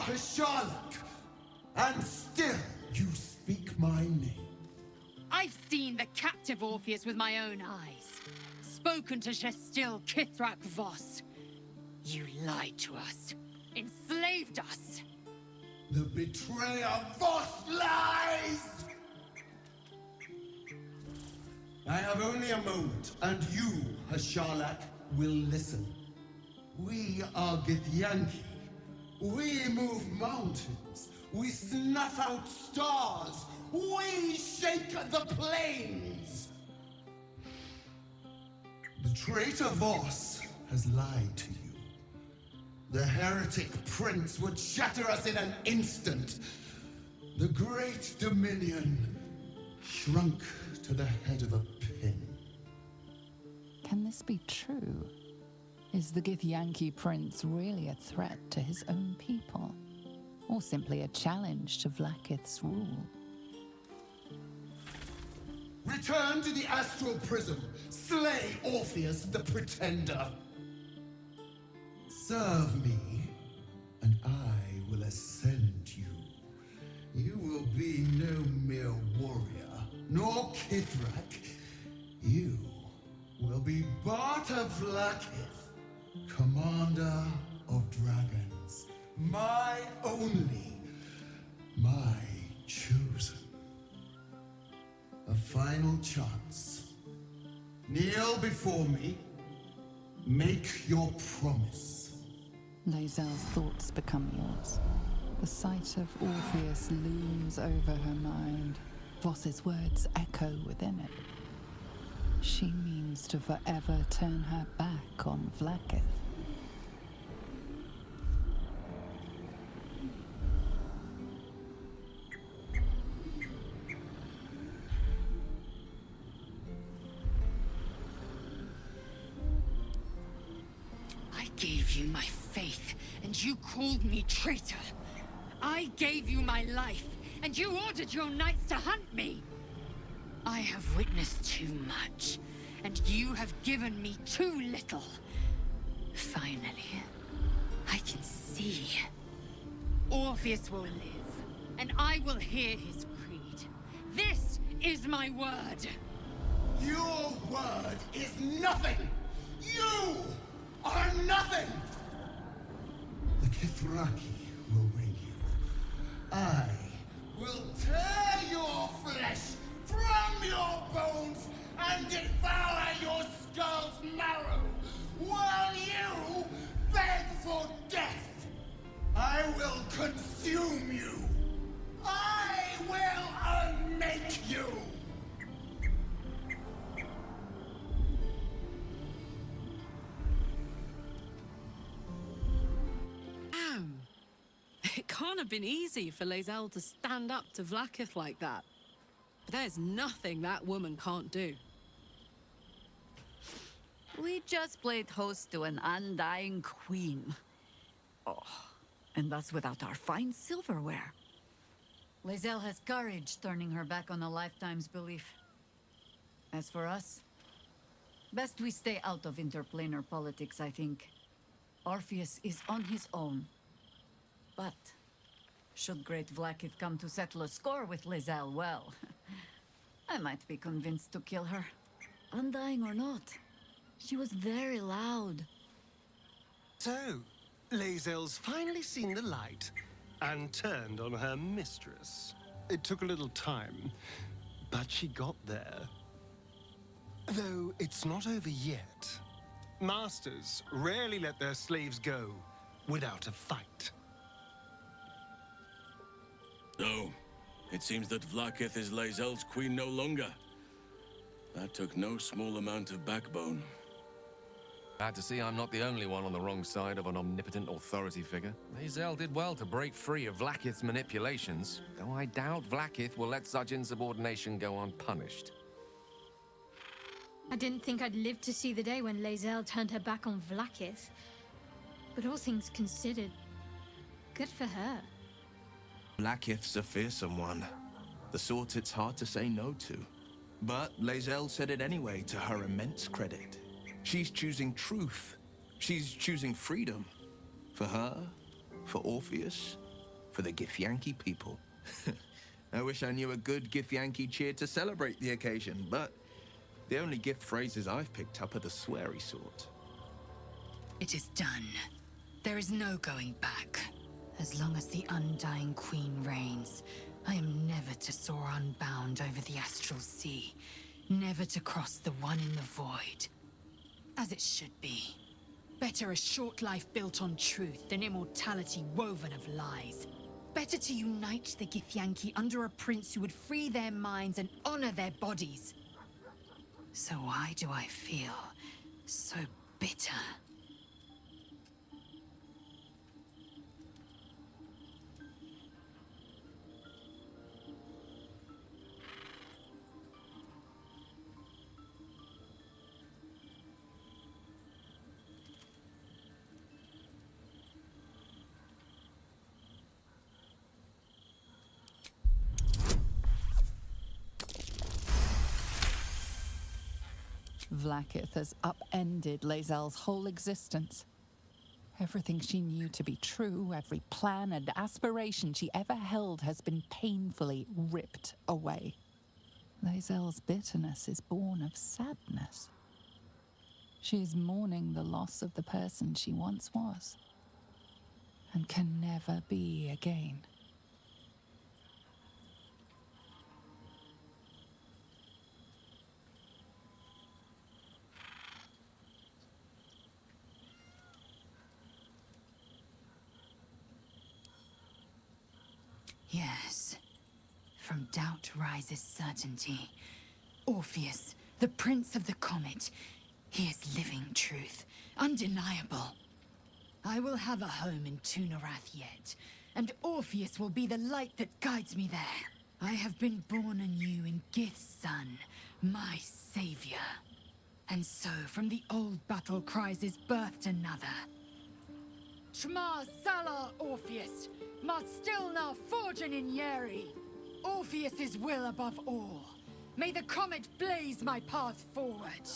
a Sherlock, and still you speak my name. I've seen the captive Orpheus with my own eyes. Spoken to Shestil Kithrak Voss. You lied to us. Enslaved us. The betrayer Voss lies! I have only a moment, and you, Hasharlak, will listen. We are Githyanki. We move mountains. We snuff out stars. We shake the plains. The traitor Voss has lied to you. The heretic prince would shatter us in an instant. The great dominion shrunk to the head of a pin. Can this be true? Is the Githyanki prince really a threat to his own people? Or simply a challenge to Vlaakith's rule? Return to the astral prism. Slay Orpheus the Pretender. Serve me, and I will ascend you. You will be no mere warrior, nor Kithrak. You will be Barta Vlaakith, commander of dragons. My only, my chosen. A final chance. Kneel before me. Make your promise. Lae'zel's thoughts become yours. The sight of Orpheus looms over her mind. Voss's words echo within it. She means to forever turn her back on Vlaakith. I gave you my faith, and you called me traitor. I gave you my life, and you ordered your knights to hunt me. I have witnessed too much, and you have given me too little. Finally, I can see. Orpheus will live, and I will hear his creed. This is my word. Your word is nothing! You are nothing! The Kithraki will bring you. I will tear your flesh from your bones and devour your skull's marrow while you beg for death. I will consume you. I will unmake you. Damn. It can't have been easy for Lae'zel to stand up to Vlaakith like that. But there's nothing that woman can't do. We just played host to an undying queen. Oh, and that's without our fine silverware. Lae'zel has courage, turning her back on a lifetime's belief. As for us, best we stay out of interplanar politics, I think. Orpheus is on his own. But should great Vlaakith come to settle a score with Lae'zel, well, I might be convinced to kill her. Undying or not, she was very loud. So, Lae'zel's finally seen the light and turned on her mistress. It took a little time, but she got there. Though it's not over yet. Masters rarely let their slaves go without a fight. So, it seems that Vlaakith is Lae'zel's queen no longer. That took no small amount of backbone. Glad to see I'm not the only one on the wrong side of an omnipotent authority figure. Lae'zel did well to break free of Vlaakith's manipulations, though I doubt Vlaakith will let such insubordination go unpunished. I didn't think I'd live to see the day when Lae'zel turned her back on Vlaakith. But all things considered, good for her. Vlaakith's a fearsome one. The sort it's hard to say no to. But Lae'zel said it anyway, to her immense credit. She's choosing truth. She's choosing freedom. For her, for Orpheus, for the Githyanki people. I wish I knew a good Githyanki cheer to celebrate the occasion, but the only gift phrases I've picked up are the sweary sort. It is done. There is no going back. As long as the undying queen reigns, I am never to soar unbound over the astral sea, never to cross the one in the void. As it should be. Better a short life built on truth than immortality woven of lies. Better to unite the Githyanki under a prince who would free their minds and honor their bodies. So why do I feel so bitter? Vlaakith has upended Lae'zel's whole existence. Everything she knew to be true, every plan and aspiration she ever held has been painfully ripped away. Lae'zel's bitterness is born of sadness. She is mourning the loss of the person she once was, and can never be again. Yes. From doubt rises certainty. Orpheus, the prince of the comet. He is living truth. Undeniable. I will have a home in Tunarath yet, and Orpheus will be the light that guides me there. I have been born anew in Gith's son, my savior. And so, from the old battle cries is birthed another. Shma Salar Orpheus, Ma Stilna Forgin in Yeri. Orpheus's will above all. May the comet blaze my path forward.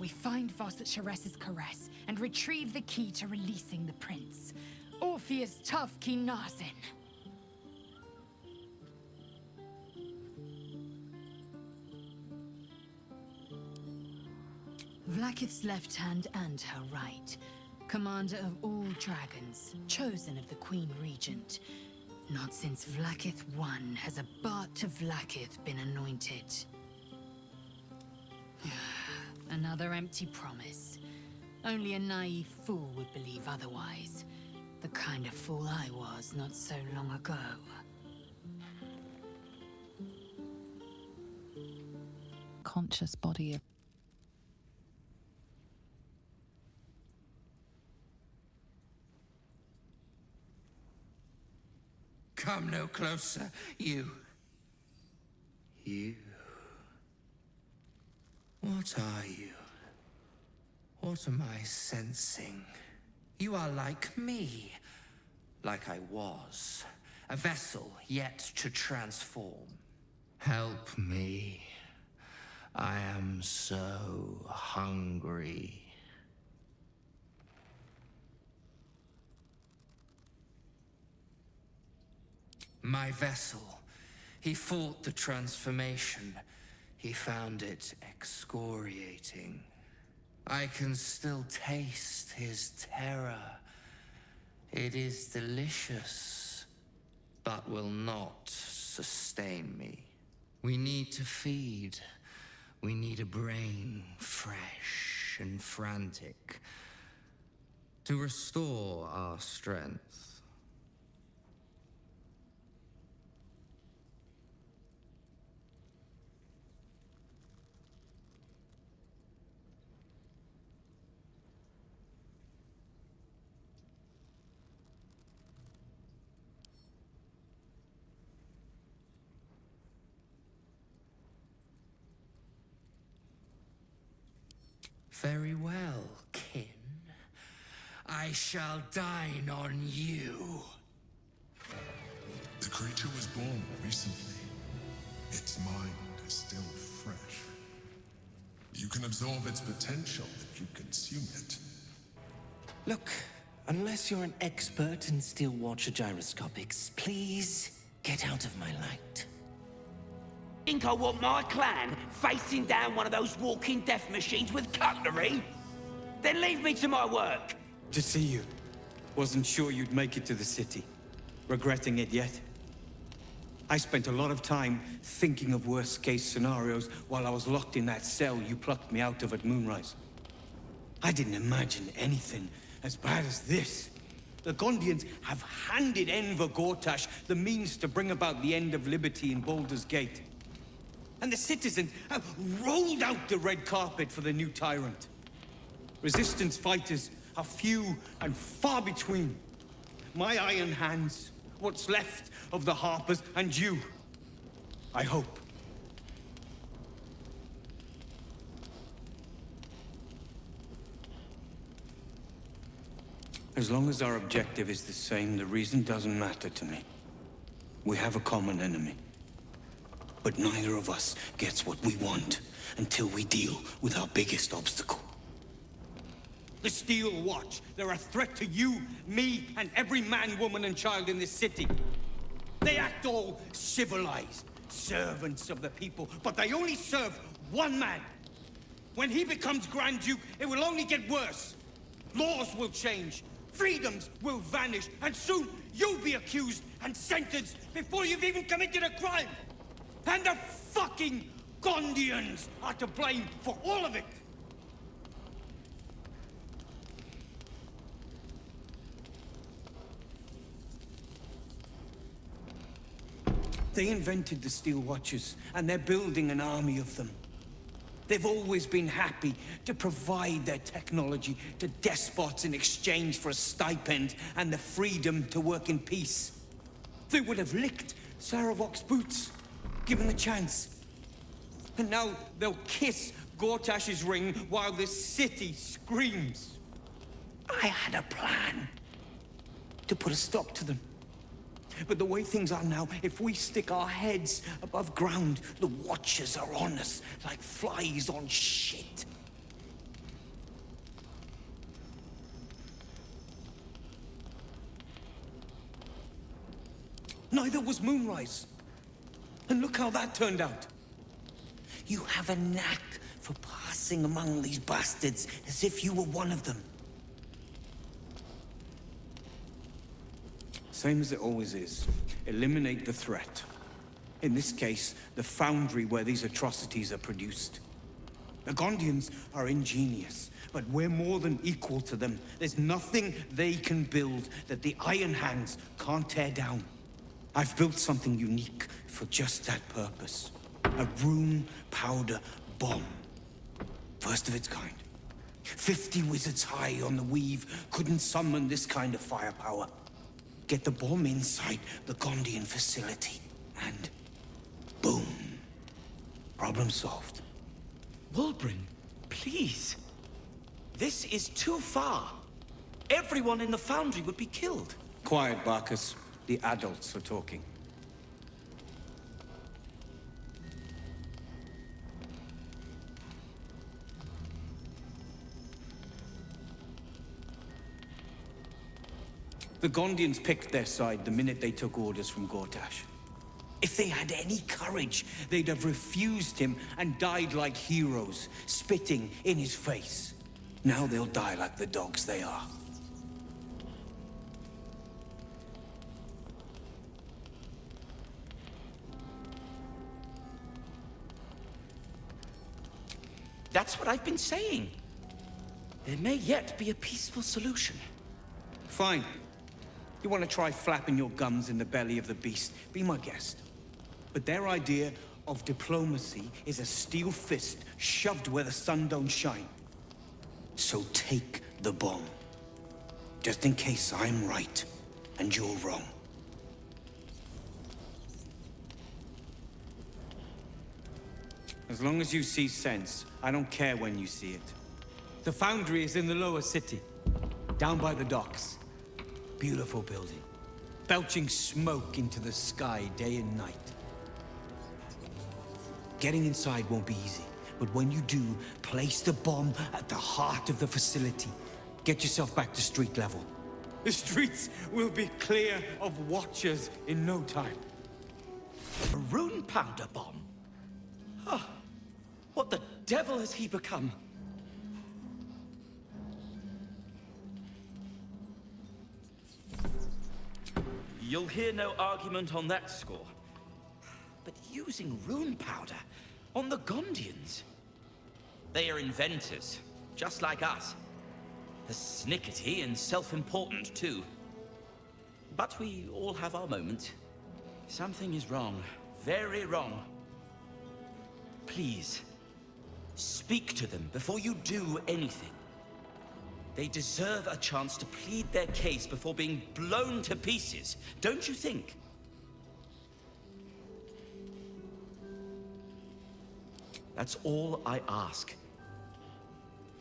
We find Voss at Shares's caress and retrieve the key to releasing the prince. Orpheus tough Kinazin. Vlaakith's left hand and her right. Commander of all dragons, chosen of the Queen Regent. Not since Vlaakith I has a Bart to Vlaakith been anointed. Another empty promise. Only a naive fool would believe otherwise. The kind of fool I was not so long ago. Conscious body of Come no closer, you. You. What are you? What am I sensing? You are like me. Like I was. A vessel yet to transform. Help me. I am so hungry. My vessel. He fought the transformation. He found it excoriating. I can still taste his terror. It is delicious, but will not sustain me. We need to feed. We need a brain fresh and frantic to restore our strength. Very well, kin. I shall dine on you. The creature was born recently. It's mine. can absorb its potential if you consume it. Look, unless you're an expert in steel watcher gyroscopics, please get out of my light. Think I want my clan facing down one of those walking death machines with cutlery? Then leave me to my work. To see you. Wasn't sure you'd make it to the city. Regretting it yet? I spent a lot of time thinking of worst-case scenarios while I was locked in that cell you plucked me out of at Moonrise. I didn't imagine anything as bad as this. The Gondians have handed Enver Gortash the means to bring about the end of liberty in Baldur's Gate. And the citizens have rolled out the red carpet for the new tyrant. Resistance fighters are few and far between. My iron hands, what's left of the Harpers, and you. I hope. As long as our objective is the same, the reason doesn't matter to me. We have a common enemy. But neither of us gets what we want until we deal with our biggest obstacle. The Steel Watch. They're a threat to you, me, and every man, woman, and child in this city. They act all civilized, servants of the people, but they only serve one man. When he becomes Grand Duke, it will only get worse. Laws will change, freedoms will vanish, and soon you'll be accused and sentenced before you've even committed a crime. And the fucking Gondians are to blame for all of it. They invented the Steel Watchers, and they're building an army of them. They've always been happy to provide their technology to despots in exchange for a stipend and the freedom to work in peace. They would have licked Saravok's boots, given the chance. And now they'll kiss Gortash's ring while this city screams. I had a plan to put a stop to them. But the way things are now, if we stick our heads above ground, the Watchers are on us like flies on shit. Neither was Moonrise. And look how that turned out. You have a knack for passing among these bastards as if you were one of them. Same as it always is. Eliminate the threat. In this case, the foundry where these atrocities are produced. The Gondians are ingenious, but we're more than equal to them. There's nothing they can build that the Iron Hands can't tear down. I've built something unique for just that purpose. A room powder bomb. First of its kind. 50 wizards high on the weave couldn't summon this kind of firepower. Get the bomb inside the Gondian facility, and boom. Problem solved. Wulbren, please. This is too far. Everyone in the foundry would be killed. Quiet, Barkus. The adults are talking. The Gondians picked their side the minute they took orders from Gortash. If they had any courage, they'd have refused him and died like heroes, spitting in his face. Now they'll die like the dogs they are. That's what I've been saying. There may yet be a peaceful solution. Fine. You want to try flapping your gums in the belly of the beast? Be my guest. But their idea of diplomacy is a steel fist shoved where the sun don't shine. So take the bomb. Just in case I'm right and you're wrong. As long as you see sense, I don't care when you see it. The foundry is in the lower city, down by the docks. Beautiful building, belching smoke into the sky day and night. Getting inside won't be easy, But when you do, place the bomb at the heart of the facility. Get yourself back to street level. The streets will be clear of watchers in no time. A rune powder bomb? Oh, what the devil has he become? You'll hear no argument on that score. But using rune powder on the Gondians? They are inventors, just like us. They're snickety and self-important, too. But we all have our moments. Something is wrong. Very wrong. Please, speak to them before you do anything. They deserve a chance to plead their case before being blown to pieces, don't you think? That's all I ask.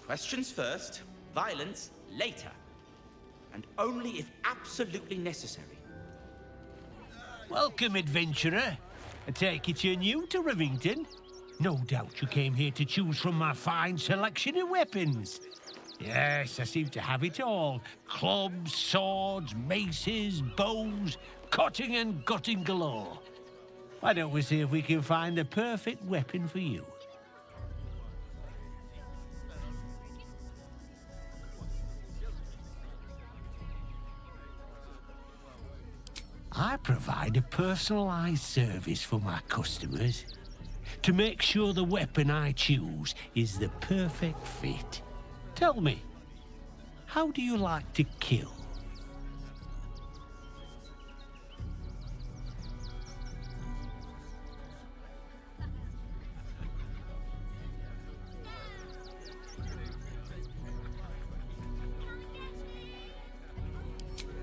Questions first, violence later. And only if absolutely necessary. Welcome, adventurer. I take it you're new to Rivington. No doubt you came here to choose from my fine selection of weapons. Yes, I seem to have it all. Clubs, swords, maces, bows, cutting and gutting galore. Why don't we see if we can find the perfect weapon for you? I provide a personalized service for my customers to make sure the weapon I choose is the perfect fit. Tell me, how do you like to kill?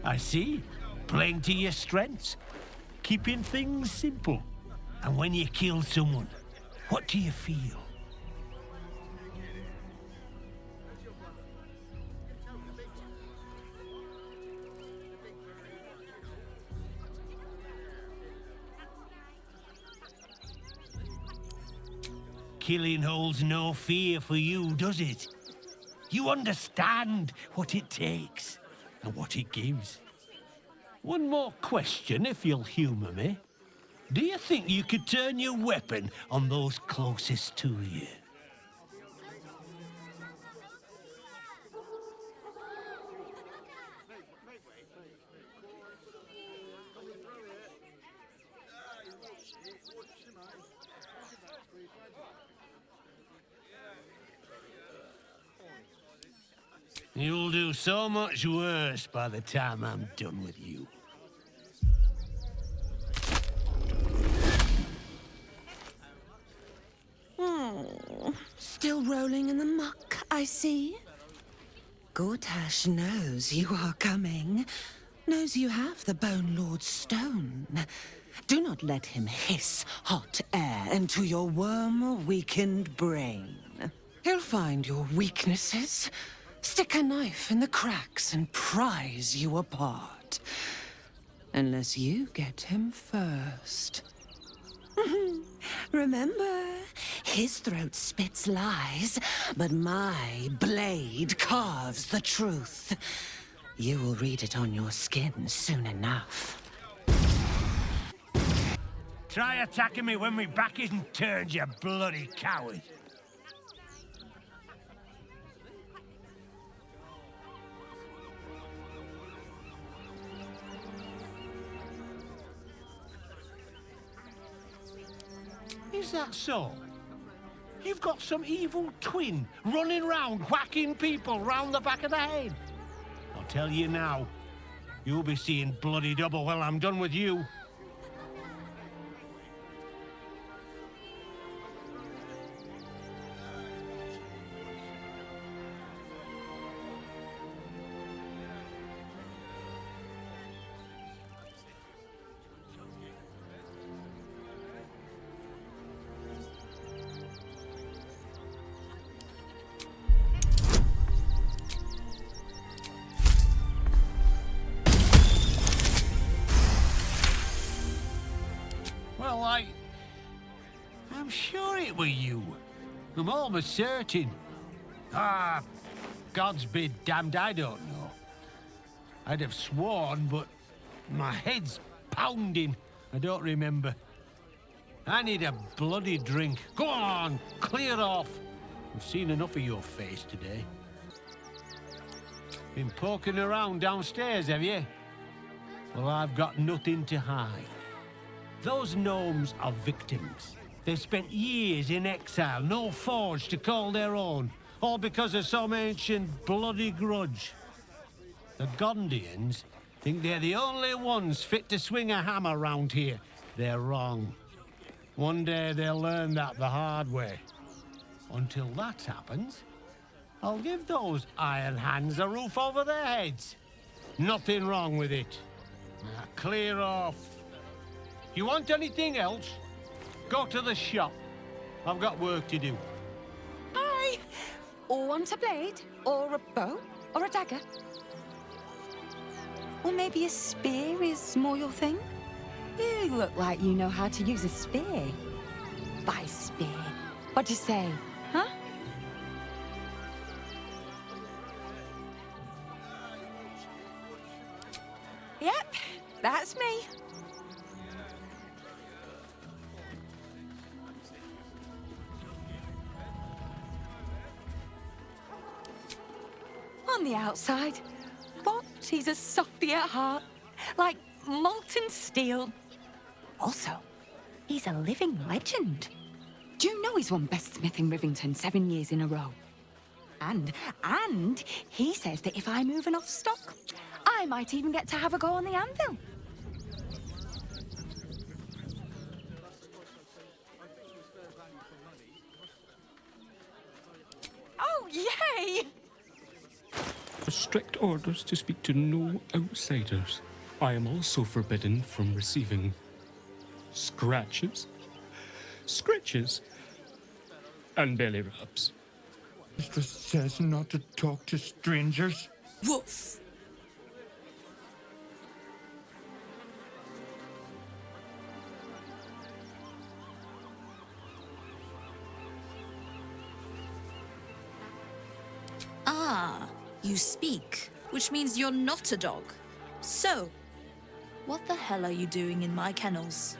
I see. Playing to your strengths, keeping things simple. And when you kill someone, what do you feel? Killing holds no fear for you, does it? You understand what it takes and what it gives. One more question, if you'll humor me. Do you think you could turn your weapon on those closest to you? You'll do so much worse by the time I'm done with you. Oh, still rolling in the muck, I see. Gortash knows you are coming. Knows you have the Bone Lord's stone. Do not let him hiss hot air into your worm-weakened brain. He'll find your weaknesses, stick a knife in the cracks and prise you apart. Unless you get him first. Remember, his throat spits lies, but my blade carves the truth. You will read it on your skin soon enough. Try attacking me when my back isn't turned, you bloody coward. Is that so? You've got some evil twin running round whacking people round the back of the head. I'll tell you now, you'll be seeing bloody double when I'm done with you. I'm sure it were you. I'm almost certain. Ah, God's be damned, I don't know. I'd have sworn, but my head's pounding. I don't remember. I need a bloody drink. Go on, clear off. I've seen enough of your face today. Been poking around downstairs, have you? Well, I've got nothing to hide. Those gnomes are victims. They've spent years in exile, no forge to call their own, all because of some ancient bloody grudge. The Gondians think they're the only ones fit to swing a hammer round here. They're wrong. One day they'll learn that the hard way. Until that happens, I'll give those iron hands a roof over their heads. Nothing wrong with it. Now clear off. You want anything else? Go to the shop. I've got work to do. I want a blade, or a bow, or a dagger. Or maybe a spear is more your thing? You look like you know how to use a spear. By spear. What do you say, huh? Yep, that's me. On the outside, but he's a softy at heart, like molten steel. Also, he's a living legend. Do you know he's won Best Smith in Rivington 7 years in a row? And he says that if I move enough stock, I might even get to have a go on the anvil. Oh, yay! Strict orders to speak to no outsiders. I am also forbidden from receiving scratches, scritches, and belly rubs. This says not to talk to strangers. Woof! Ah, you speak, which means you're not a dog. So, what the hell are you doing in my kennels?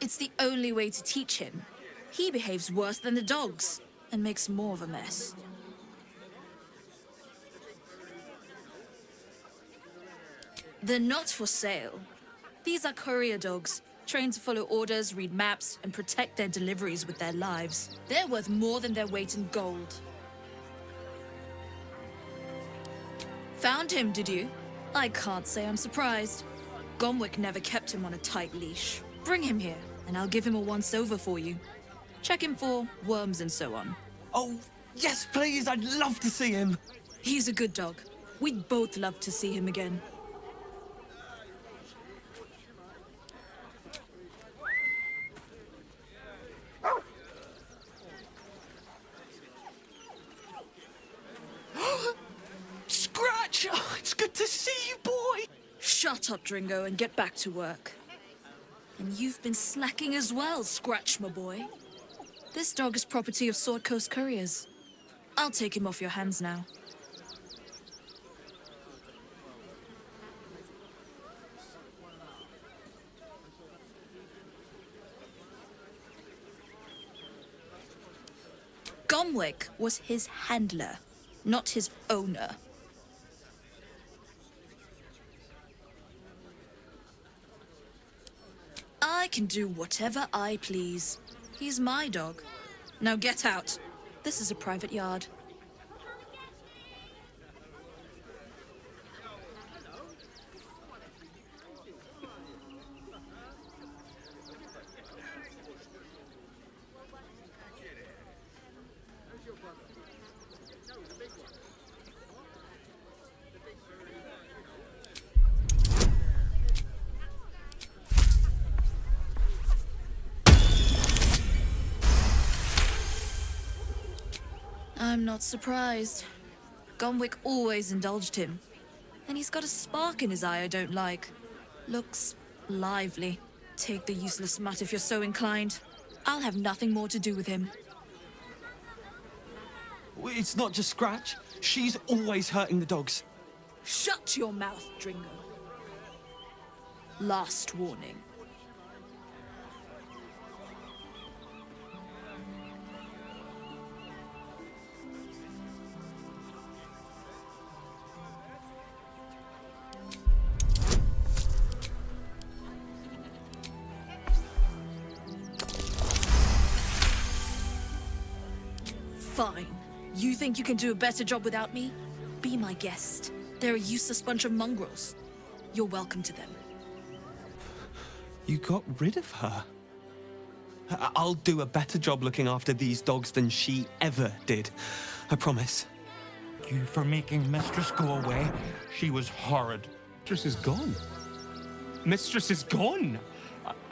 It's the only way to teach him. He behaves worse than the dogs and makes more of a mess. They're not for sale. These are courier dogs, trained to follow orders, read maps, and protect their deliveries with their lives. They're worth more than their weight in gold. Found him, did you? I can't say I'm surprised. Gomwick never kept him on a tight leash. Bring him here, and I'll give him a once-over for you. Check him for worms and so on. Oh, yes, please, I'd love to see him. He's a good dog. We'd both love to see him again. Scratch! Oh, it's good to see you, boy! Shut up, Dringo, and get back to work. And you've been slacking as well, Scratch, my boy. This dog is property of Sword Coast Couriers. I'll take him off your hands now. Gomwick was his handler, not his owner. I can do whatever I please. He's my dog. Now get out. This is a private yard. I'm not surprised. Gomwick always indulged him. And he's got a spark in his eye I don't like. Looks lively. Take the useless mutt if you're so inclined. I'll have nothing more to do with him. It's not just Scratch. She's always hurting the dogs. Shut your mouth, Dringo. Last warning. Fine. You think you can do a better job without me? Be my guest. They're a useless bunch of mongrels. You're welcome to them. You got rid of her. I'll do a better job looking after these dogs than she ever did. I promise. You for making Mistress go away? She was horrid. Mistress is gone. Mistress is gone.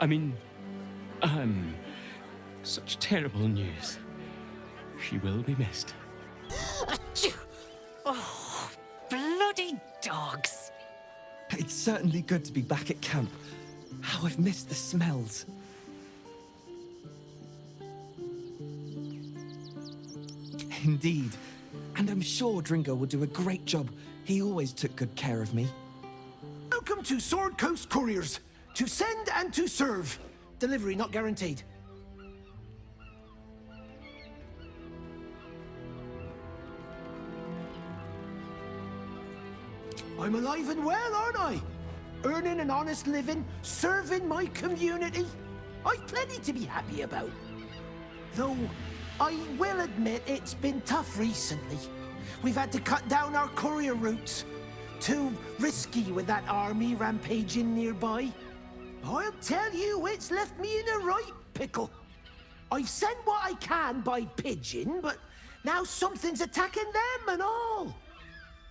I mean, such terrible news. She will be missed. Oh, bloody dogs. It's certainly good to be back at camp. How I've missed the smells. Indeed. And I'm sure Dringo will do a great job. He always took good care of me. Welcome to Sword Coast Couriers. To send and to serve. Delivery not guaranteed. I'm alive and well, aren't I? Earning an honest living, serving my community. I've plenty to be happy about. Though, I will admit it's been tough recently. We've had to cut down our courier routes. Too risky with that army rampaging nearby. I'll tell you, it's left me in a right pickle. I've sent what I can by pigeon, but now something's attacking them and all.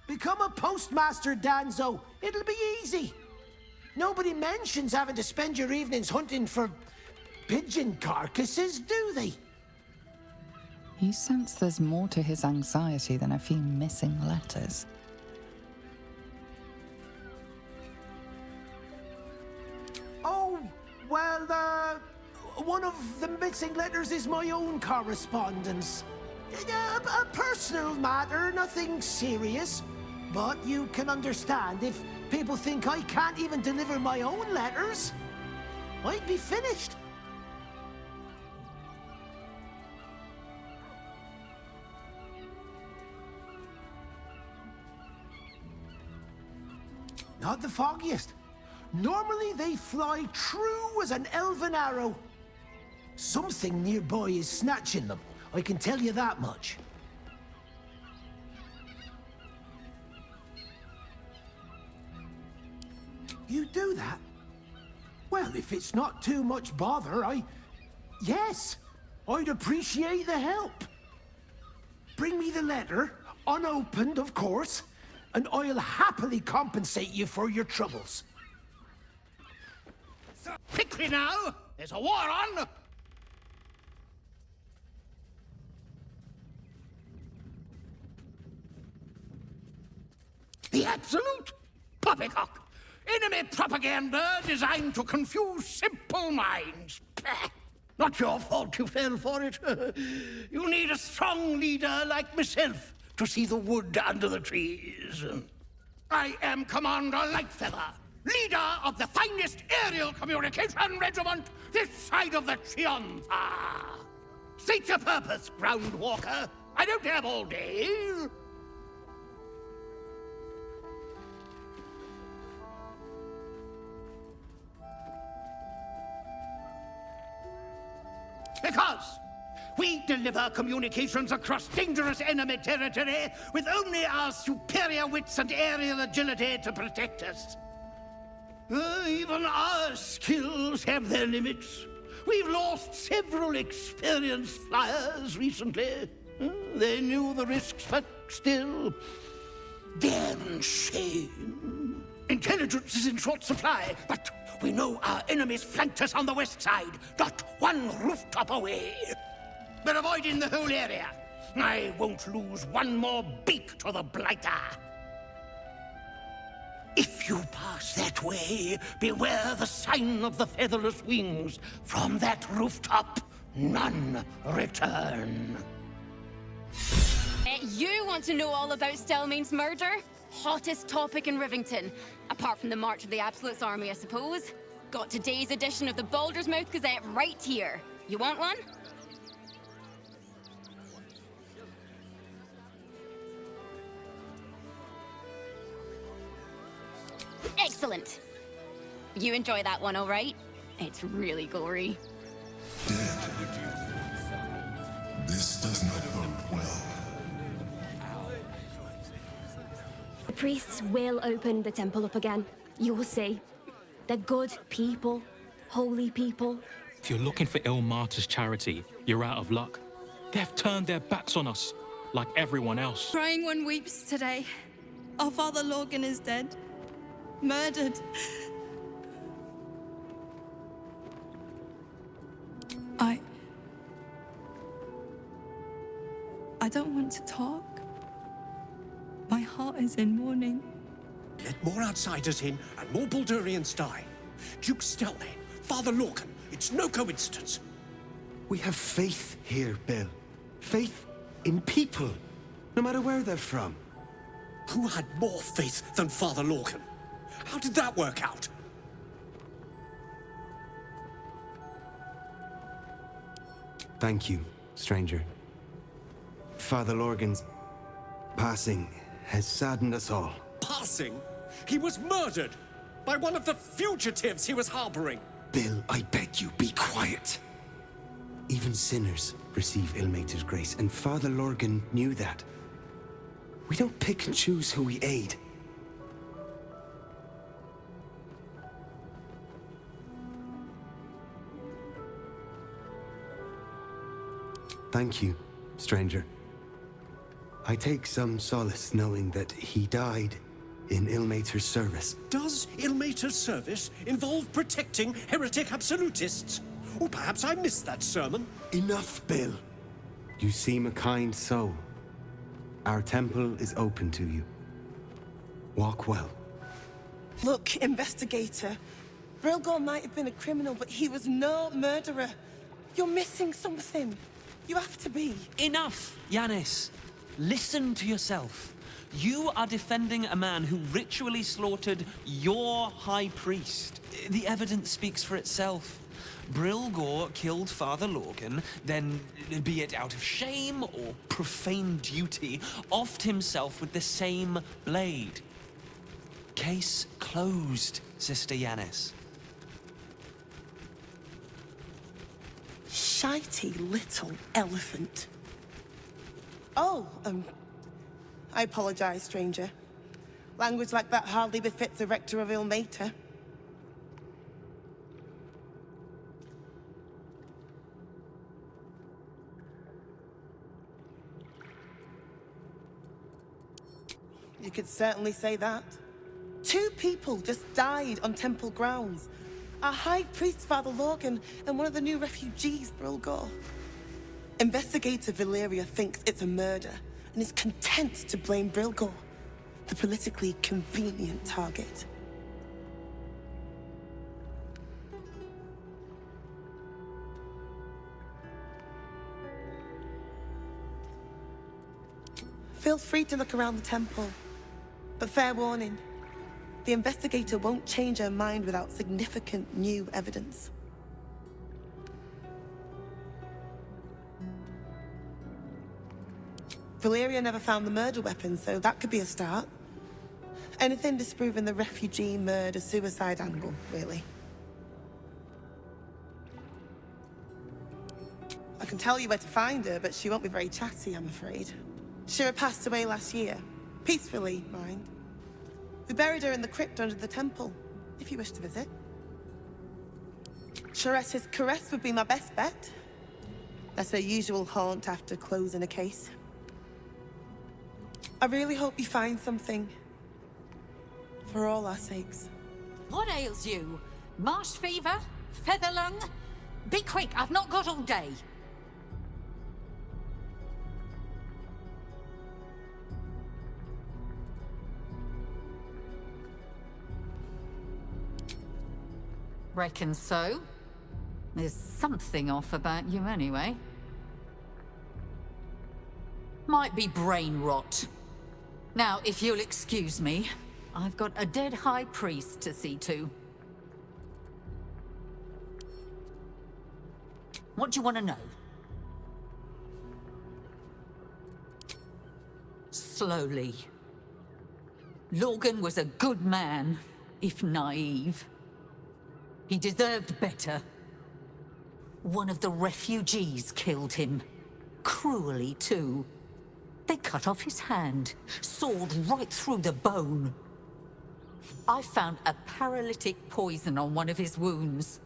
Become a postmaster, Danzo. It'll be easy. Nobody mentions having to spend your evenings hunting for pigeon carcasses, do they? You sense there's more to his anxiety than a few missing letters. Oh, well, one of the missing letters is my own correspondence. A personal matter, nothing serious. But you can understand if people think I can't even deliver my own letters, I'd be finished. Not the foggiest. Normally they fly true as an elven arrow. Something nearby is snatching them, I can tell you that much. You do that? Well, if it's not too much bother, yes, I'd appreciate the help. Bring me the letter, unopened, of course, and I'll happily compensate you for your troubles. Quickly now! There's a war on! The absolute poppycock! Enemy propaganda designed to confuse simple minds. Not your fault you fell for it. You need a strong leader like myself to see the wood under the trees. I am Commander Lightfeather, leader of the finest aerial communication regiment this side of the Triumpha. State your purpose, Groundwalker. I don't have all day. Because we deliver communications across dangerous enemy territory with only our superior wits and aerial agility to protect us. Even our skills have their limits. We've lost several experienced flyers recently. They knew the risks, but still, damn shame. Intelligence is in short supply, but we know our enemies flanked us on the west side, not one rooftop away. We're avoiding the whole area. I won't lose one more beak to the blighter. If you pass that way, beware the sign of the featherless wings. From that rooftop, none return. You want to know all about Stелmine's murder? Hottest topic in Rivington. Apart from the March of the Absolute's army, I suppose. Got today's edition of the Baldur's Mouth Gazette right here. You want one? Excellent. You enjoy that one, all right? It's really gory. This does not bode well. The priests will open the temple up again. You will see. They're good people. Holy people. If you're looking for Illmater's charity, you're out of luck. They've turned their backs on us, like everyone else. Crying one weeps today. Our father Logan is dead. Murdered. I don't want to talk. My heart is in mourning. Let more outsiders in and more Baldurians die. Duke Stелmine, Father Logan, it's no coincidence. We have faith here, Bill. Faith in people, no matter where they're from. Who had more faith than Father Logan? How did that work out? Thank you, stranger. Father Lorgan's passing has saddened us all. Passing? He was murdered by one of the fugitives he was harboring. Bill, I beg you, be quiet. Even sinners receive Illmater's grace, and Father Lorgan knew that. We don't pick and choose who we aid. Thank you, stranger. I take some solace knowing that he died in Illmater's service. Does Illmater's service involve protecting heretic absolutists? Or perhaps I missed that sermon. Enough, Bill. You seem a kind soul. Our temple is open to you. Walk well. Look, investigator. Brilgor might have been a criminal, but he was no murderer. You're missing something. You have to be. Enough, Yanis. Listen to yourself. You are defending a man who ritually slaughtered your high priest. The evidence speaks for itself. Brilgor killed Father Lorgan, then, be it out of shame or profane duty, offed himself with the same blade. Case closed, Sister Yanis. Shitey little elephant. Oh, I apologize, stranger. Language like that hardly befits a rector of Illmater. You could certainly say that. 2 people just died on temple grounds. Our High Priest, Father Logan, and one of the new refugees, Brilgor. Investigator Valeria thinks it's a murder, and is content to blame Brilgor, the politically convenient target. Feel free to look around the temple, but fair warning. The investigator won't change her mind without significant new evidence. Valeria never found the murder weapon, so that could be a start. Anything disproving the refugee murder-suicide angle, really. I can tell you where to find her, but she won't be very chatty, I'm afraid. Shira passed away last year. Peacefully, mind. We buried her in the crypt under the temple, if you wish to visit. Sharetta's caress would be my best bet. That's her usual haunt after closing a case. I really hope you find something. For all our sakes. What ails you? Marsh fever? Feather lung? Be quick, I've not got all day. reckon so. There's something off about you anyway. Might be brain rot. Now, if you'll excuse me, I've got a dead high priest to see to. What do you want to know? Slowly. Logan was a good man, if naive. He deserved better. One of the refugees killed him. Cruelly, too. They cut off his hand, sawed right through the bone. I found a paralytic poison on one of his wounds.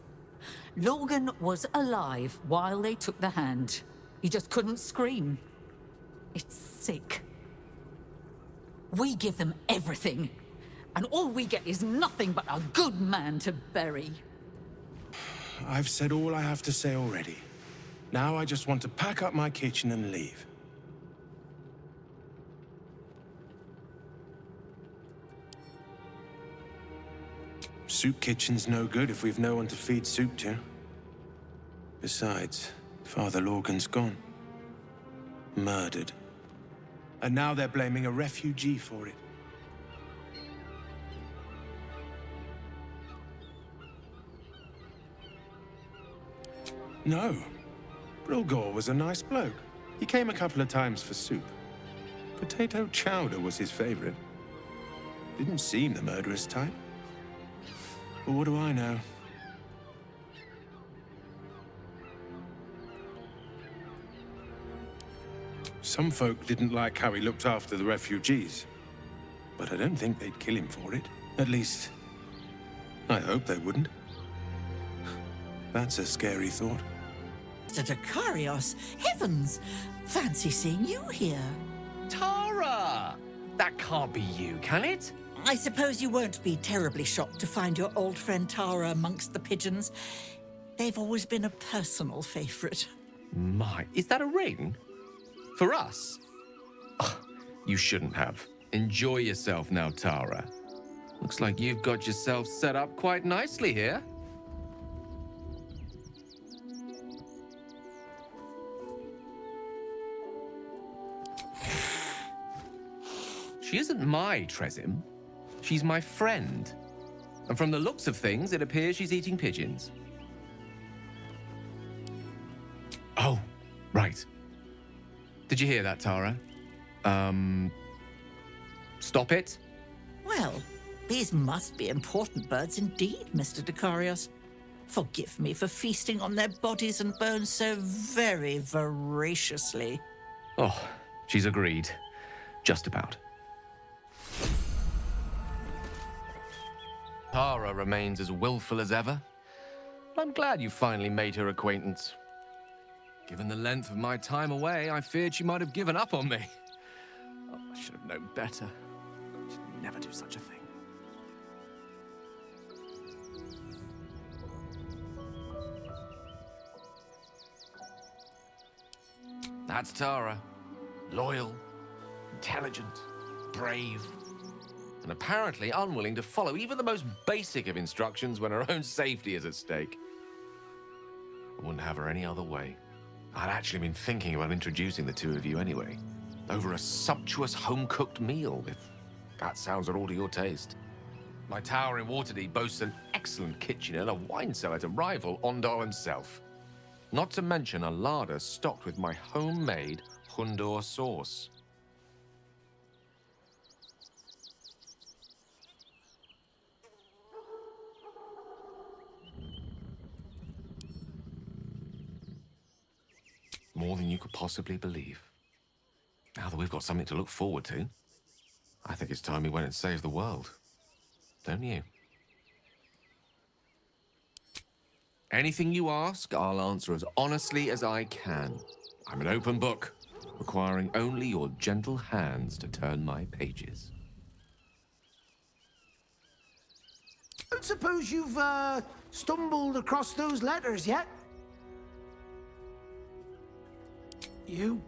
Logan was alive while they took the hand. He just couldn't scream. It's sick. We give them everything, and all we get is nothing but a good man to bury. I've said all I have to say already. Now I just want to pack up my kitchen and leave. Soup kitchen's no good if we've no one to feed soup to. Besides, Father Logan's gone. Murdered. And now they're blaming a refugee for it. No. Brilgor was a nice bloke. He came a couple of times for soup. Potato chowder was his favorite. Didn't seem the murderous type. But what do I know? Some folk didn't like how he looked after the refugees. But I don't think they'd kill him for it. At least, I hope they wouldn't. That's a scary thought. Mr. Dakarios, heavens! Fancy seeing you here. Tara! That can't be you, can it? I suppose you won't be terribly shocked to find your old friend Tara amongst the pigeons. They've always been a personal favorite. My, is that a ring? For us? Oh, you shouldn't have. Enjoy yourself now, Tara. Looks like you've got yourself set up quite nicely here. She isn't my Tresim. She's my friend. And from the looks of things, it appears she's eating pigeons. Oh, right. Did you hear that, Tara? Stop it? Well, these must be important birds indeed, Mr. Dakarios. Forgive me for feasting on their bodies and bones so very voraciously. Oh, she's agreed. Just about. Tara remains as willful as ever. I'm glad you finally made her acquaintance. Given the length of my time away, I feared she might have given up on me. Oh, I should have known better. I should never do such a thing. That's Tara. Loyal, intelligent, brave, and apparently unwilling to follow even the most basic of instructions when her own safety is at stake. I wouldn't have her any other way. I'd actually been thinking about introducing the two of you anyway, over a sumptuous home-cooked meal, if that sounds at all to your taste. My tower in Waterdeep boasts an excellent kitchen and a wine cellar to rival Ondar himself. Not to mention a larder stocked with my homemade Hundor sauce. More than you could possibly believe. Now that we've got something to look forward to, I think it's time we went and saved the world. Don't you? Anything you ask, I'll answer as honestly as I can. I'm an open book, requiring only your gentle hands to turn my pages. Don't suppose you've, stumbled across those letters yet? You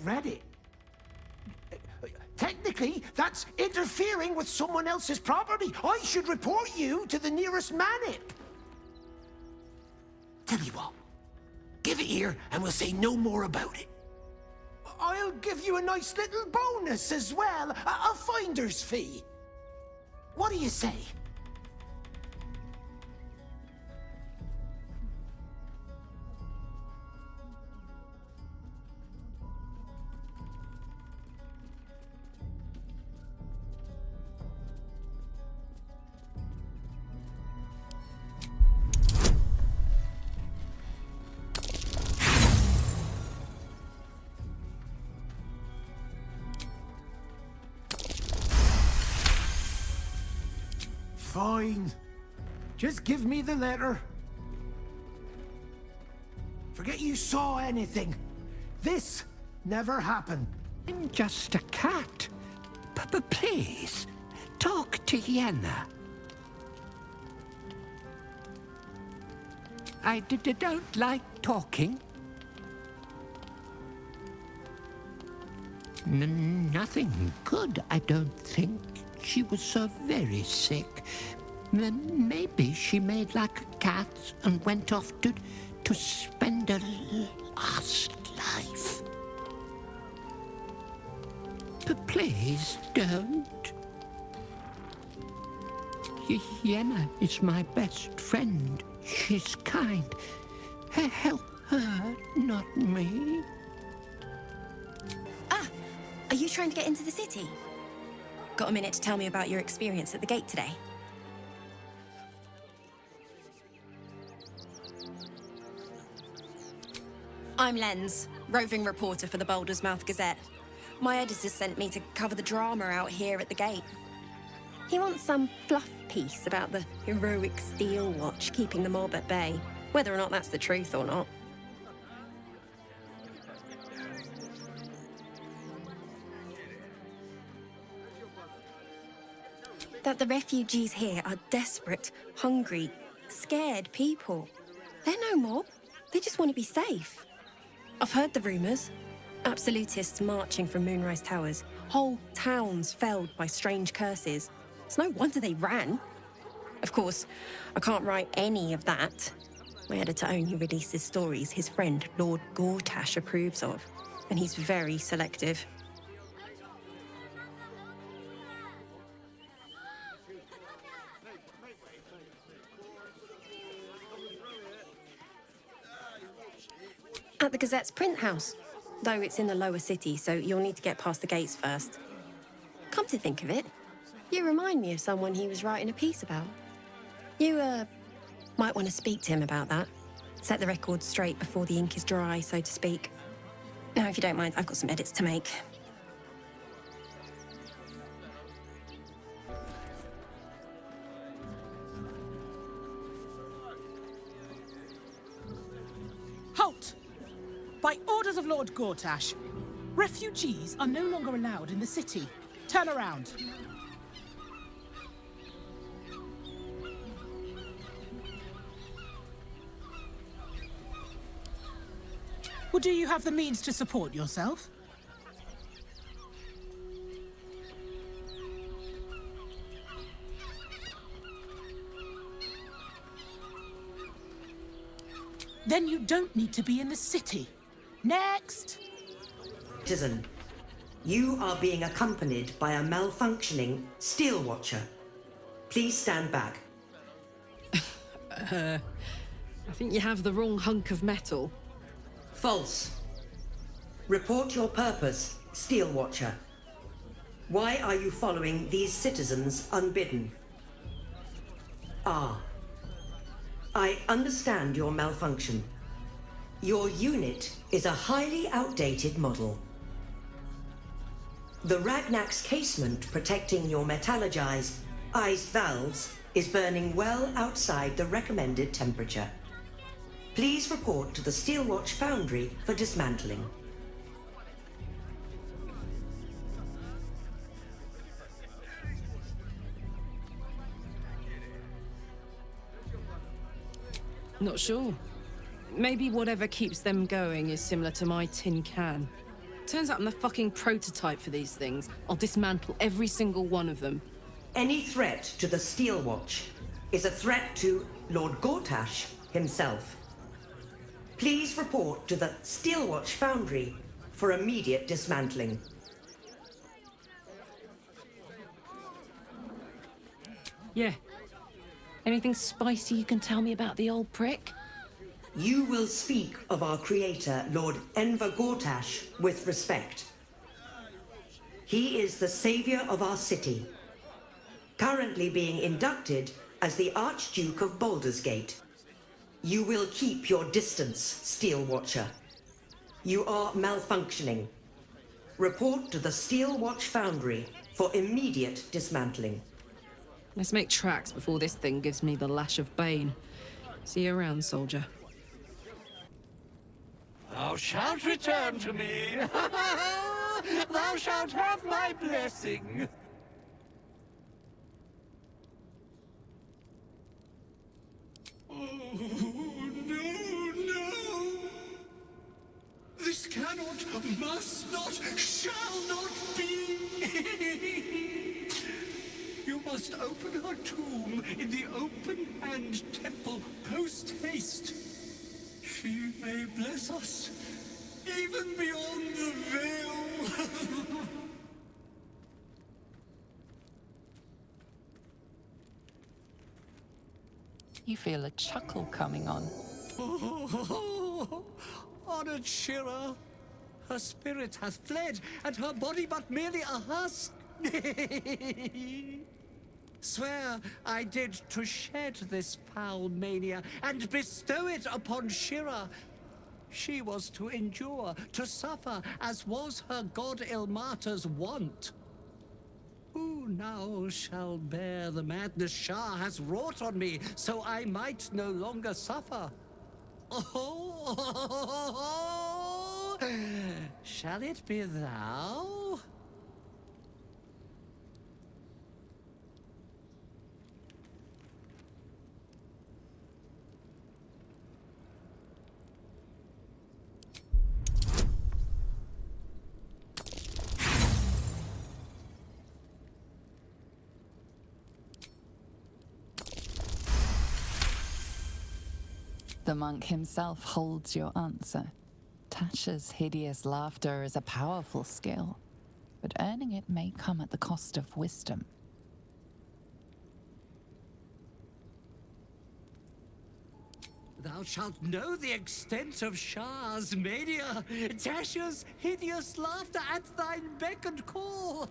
read it? Technically, that's interfering with someone else's property. I should report you to the nearest manip. Tell you what, give it here and we'll say no more about it. I'll give you a nice little bonus as well, a finder's fee. What do you say? Fine. Just give me the letter. Forget you saw anything. This never happened. I'm just a cat. But please, talk to Yenne. I don't like talking. Nothing good, I don't think. She was so very sick. Maybe she made like a cat and went off to spend her last life. But please don't. Yenne is my best friend. She's kind. Help her, not me. Ah, are you trying to get into the city? Got a minute to tell me about your experience at the gate today? I'm Lens, roving reporter for the Baldur's Mouth Gazette. My editor sent me to cover the drama out here at the gate. He wants some fluff piece about the heroic Steel Watch keeping the mob at bay, whether or not that's the truth or not. That the refugees here are desperate, hungry, scared people. They're no mob. They just want to be safe. I've heard the rumours. Absolutists marching from Moonrise Towers. Whole towns felled by strange curses. It's no wonder they ran. Of course, I can't write any of that. My editor only releases stories his friend Lord Gortash approves of, and he's very selective. At the Gazette's print house, though it's in the lower city, so you'll need to get past the gates first. Come to think of it, you remind me of someone he was writing a piece about. You, might want to speak to him about that. Set the record straight before the ink is dry, so to speak. Now, if you don't mind, I've got some edits to make. Halt! By orders of Lord Gortash, refugees are no longer allowed in the city. Turn around. Well, do you have the means to support yourself? Then you don't need to be in the city. Next! Citizen, you are being accompanied by a malfunctioning steel watcher. Please stand back. I think you have the wrong hunk of metal. False. Report your purpose, Steel Watcher. Why are you following these citizens unbidden? Ah. I understand your malfunction. Your unit is a highly outdated model. The Ragnak's casement protecting your metallogized iced valves is burning well outside the recommended temperature. Please report to the Steelwatch Foundry for dismantling. Not sure. Maybe whatever keeps them going is similar to my tin can. Turns out I'm the fucking prototype for these things. I'll dismantle every single one of them. Any threat to the Steel Watch is a threat to Lord Gortash himself. Please report to the Steel Watch Foundry for immediate dismantling. Yeah. Anything spicy you can tell me about the old prick? You will speak of our creator, Lord Enver Gortash, with respect. He is the savior of our city, currently being inducted as the Archduke of Baldur's Gate. You will keep your distance, Steel Watcher. You are malfunctioning. Report to the Steel Watch Foundry for immediate dismantling. Let's make tracks before this thing gives me the lash of Bane. See you around, soldier. Thou shalt return to me. Thou shalt have my blessing. Oh, no! This cannot, must not, shall not be! You must open her tomb in the open-hand temple post-haste. She may bless us, even beyond the veil. You feel a chuckle coming on. Oh, honored Shira, her spirit hath fled, and her body but merely a husk. Swear I did to shed this foul mania and bestow it upon Shira. She was to endure, to suffer, as was her god Ilmater's wont. Who now shall bear the madness Shah has wrought on me, so I might no longer suffer? Oh, shall it be thou? The monk himself holds your answer. Tasha's hideous laughter is a powerful skill, but earning it may come at the cost of wisdom. Thou shalt know the extent of Shah's mania, Tasha's hideous laughter at thine beck and call.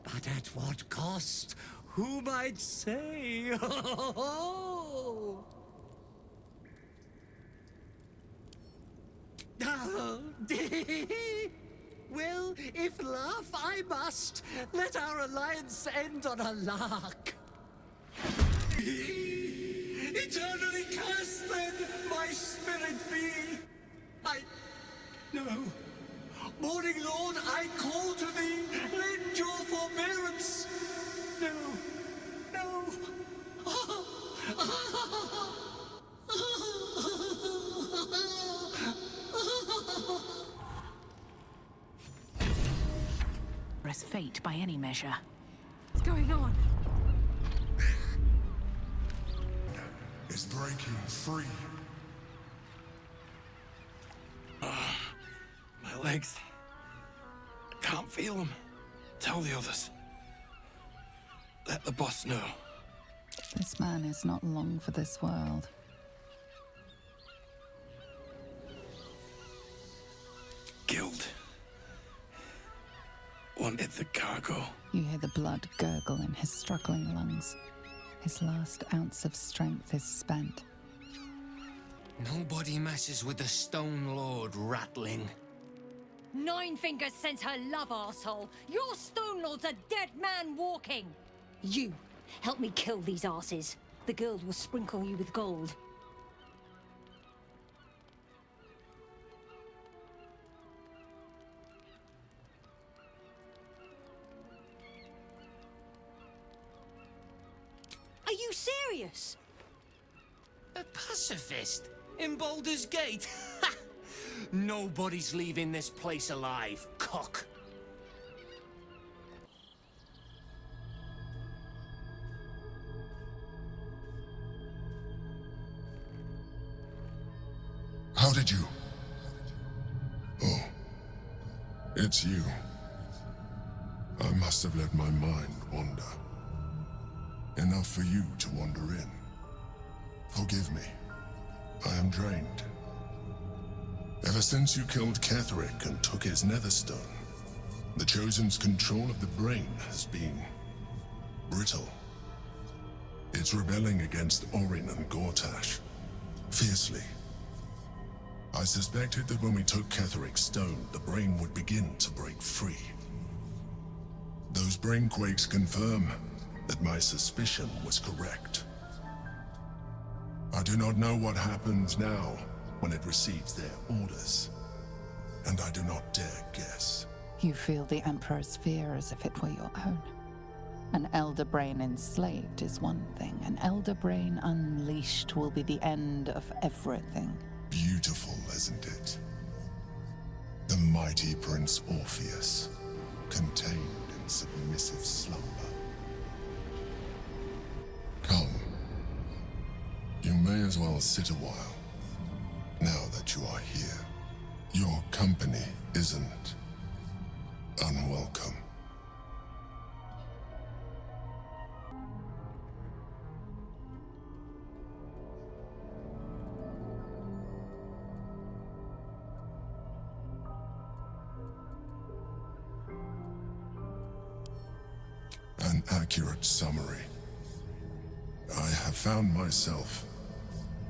But at what cost? Who might say? Well, if laugh I must, let our alliance end on a lark. Eternally cast then my spirit be. No. Morning Lord, I call to thee, lend your forbearance. No. As fate by any measure. What's going on? It's breaking free. My legs. I can't feel them. Tell the others. Let the boss know. This man is not long for this world. Guild. Wanted the cargo. You hear the blood gurgle in his struggling lungs. His last ounce of strength is spent. Nobody messes with the Stone Lord, ratling. Nine Fingers sends her love, arsehole. Your Stone Lord's a dead man walking. You, help me kill these arses. The girls will sprinkle you with gold. Are you serious? A pacifist in Baldur's Gate? Nobody's leaving this place alive, cock. How did you? Oh, it's you. I must have let my mind wander. Enough for you to wander in. Forgive me. I am drained. Ever since you killed Ketheric and took his netherstone, the Chosen's control of the brain has been brittle. It's rebelling against Orin and Gortash fiercely. I suspected that when we took Ketheric's stone, the brain would begin to break free. Those brain quakes confirm that my suspicion was correct. I do not know what happens now when it receives their orders, and I do not dare guess. You feel the Emperor's fear as if it were your own. An elder brain enslaved is one thing. An elder brain unleashed will be the end of everything. Beautiful, isn't it? The mighty Prince Orpheus, contained in submissive slumber. Come. You may as well sit a while, now that you are here. Your company isn't unwelcome. An accurate summary. I have found myself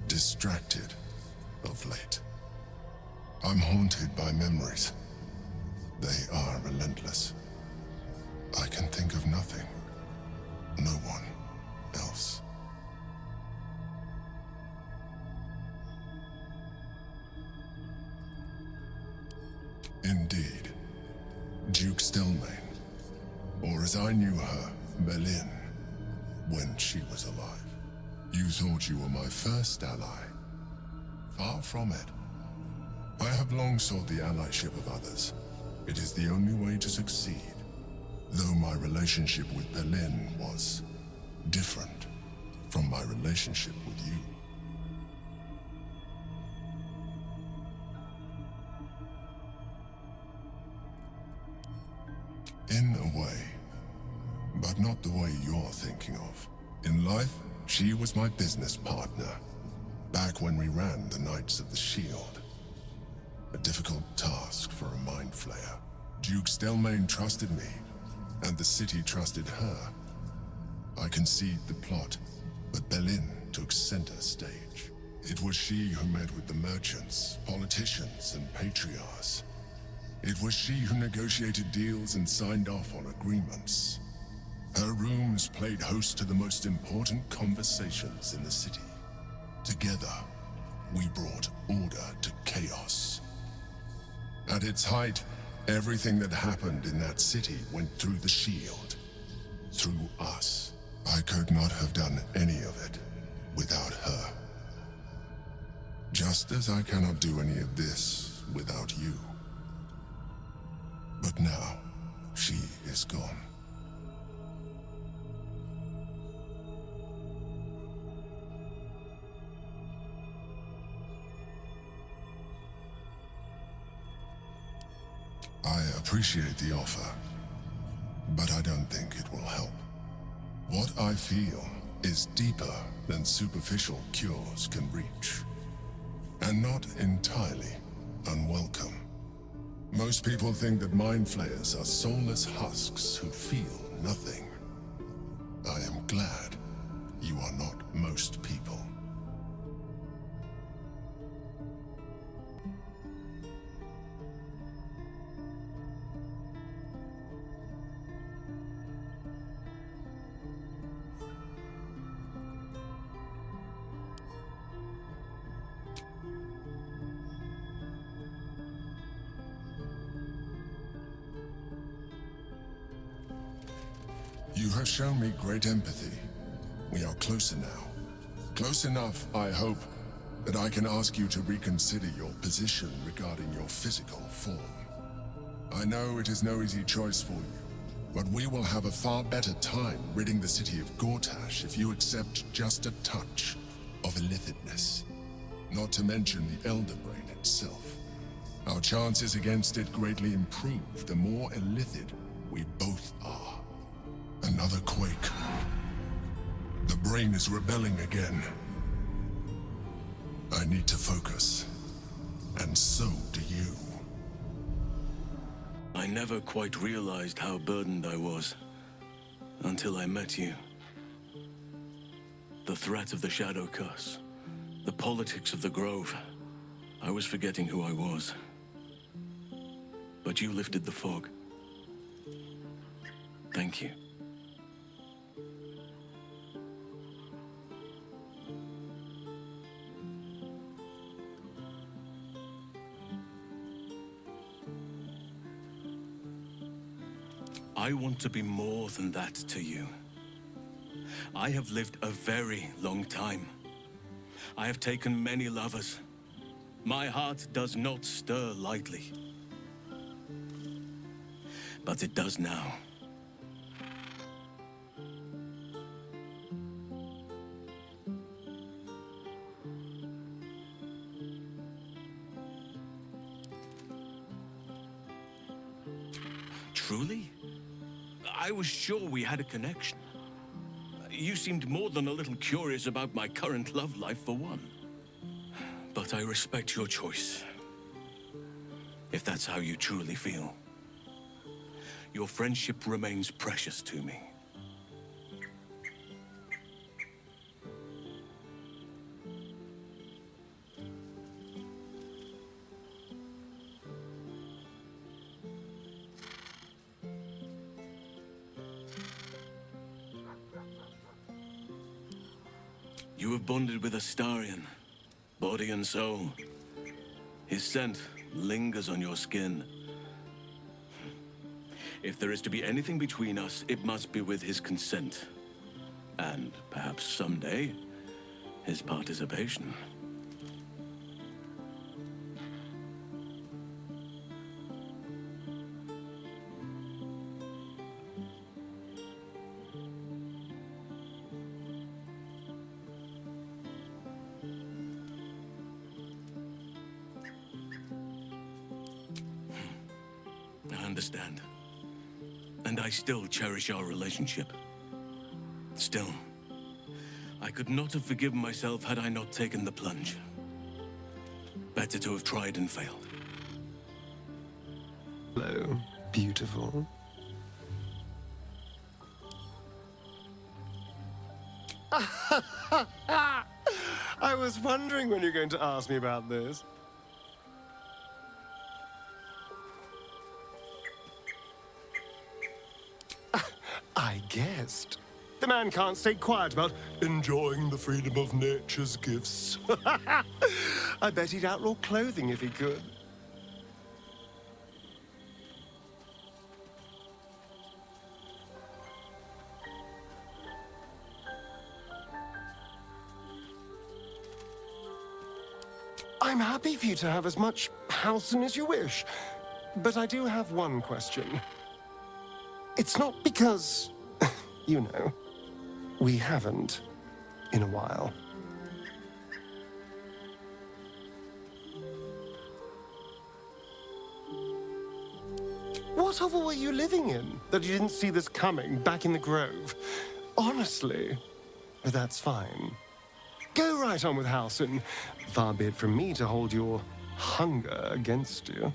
distracted of late. I'm haunted by memories. They are relentless. I can think of nothing. No one else. Indeed. Duke Stillmain. Or as I knew her, Berlin, when she was alive. You thought you were my first ally. Far from it. I have long sought the allyship of others. It is the only way to succeed. Though my relationship with Berlin was different from my relationship with you. In a way, but not the way you're thinking of. In life, she was my business partner, back when we ran the Knights of the Shield. A difficult task for a mind flayer. Duke Stillmain trusted me, and the city trusted her. I conceived the plot, but Berlin took center stage. It was she who met with the merchants, politicians, and patriarchs. It was she who negotiated deals and signed off on agreements. Her rooms played host to the most important conversations in the city. Together, we brought order to chaos. At its height, everything that happened in that city went through the shield. Through us. I could not have done any of it without her. Just as I cannot do any of this without you. But now, she is gone. I appreciate the offer, but I don't think it will help. What I feel is deeper than superficial cures can reach, and not entirely unwelcome. Most people think that mind flayers are soulless husks who feel nothing. I am glad you are not most people. You have shown me great empathy. We are closer now. Close enough, I hope, that I can ask you to reconsider your position regarding your physical form. I know it is no easy choice for you, but we will have a far better time ridding the city of Gortash if you accept just a touch of illithidness. Not to mention the Elder Brain itself. Our chances against it greatly improve the more illithid we both are. Another quake. The brain is rebelling again. I need to focus. And so do you. I never quite realized how burdened I was until I met you. The threat of the Shadow Curse, the politics of the Grove. I was forgetting who I was. But you lifted the fog. Thank you. I want to be more than that to you. I have lived a very long time. I have taken many lovers. My heart does not stir lightly. But it does now. Truly? I was sure we had a connection. You seemed more than a little curious about my current love life, for one. But I respect your choice. If that's how you truly feel. Your friendship remains precious to me. You have bonded with Astarion, body and soul. His scent lingers on your skin. If there is to be anything between us, it must be with his consent. And perhaps someday, his participation. I understand. And I still cherish our relationship. Still, I could not have forgiven myself had I not taken the plunge. Better to have tried and failed. Hello, beautiful. I was wondering when you're going to ask me about this. I guessed. The man can't stay quiet about enjoying the freedom of nature's gifts. I bet he'd outlaw clothing if he could. I'm happy for you to have as much Halcyon as you wish, but I do have one question. It's not because, you know, we haven't in a while. What hovel were you living in that you didn't see this coming back in the Grove? Honestly, but that's fine. Go right on with Halcyon. Far be it from me to hold your hunger against you.